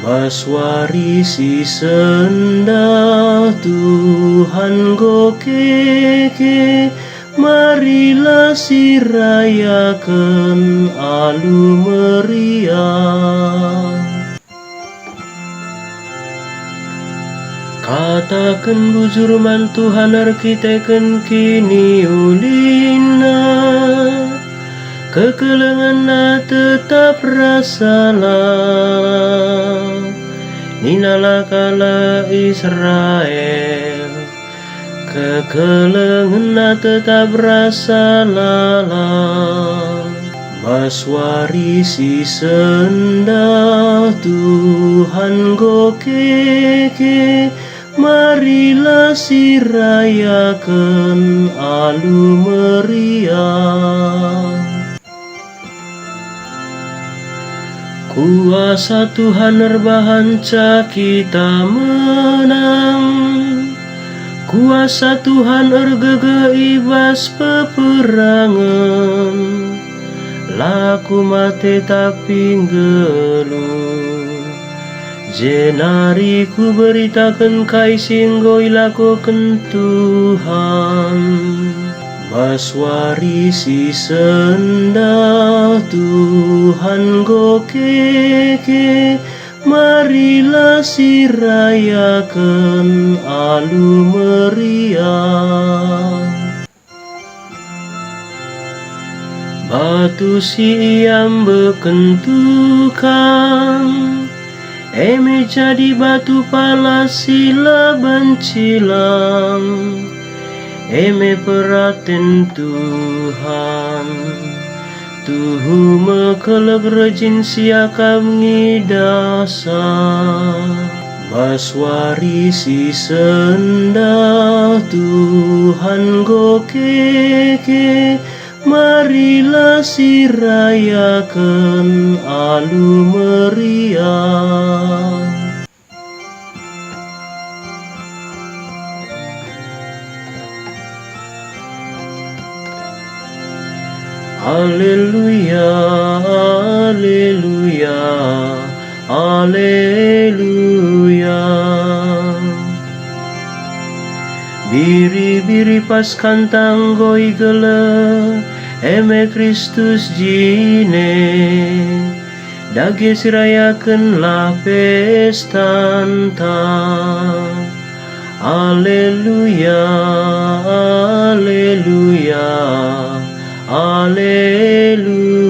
Maswari senda Tuhan go keke, marilah rayakan alu meriah. Katakan bujur man Tuhan arkiteken kini ulina, kekelengan tetap rasalah. Ninalah kala Israel, kekelengan tetap rasalah. Maswari senda Tuhan go keke, marilah rayakan alu meriah. Kuasa Tuhan erbahanca kita menang, kuasa Tuhan ergege ibas peperangan, laku mate tapi ngeluh. Jenari ku beritakan kai singgo ilakoken Tuhan. Maswari senda Tuhan go keke, marilah rayakan alu meriah. Batu siam bekentukan, eme jadi batu pala sila bancilang, eme peraten Tuhan. Tuhu mekelek rejin siakam ngidasa. Maswari senda Tuhan go keke, marilah rayakan alu meriah. Haleluya, haleluya, haleluya. Biri-biri pas kantang goi gele, eme Kristus jine, dage sirayakenlah pestanta. Haleluya, haleluya, haleluya.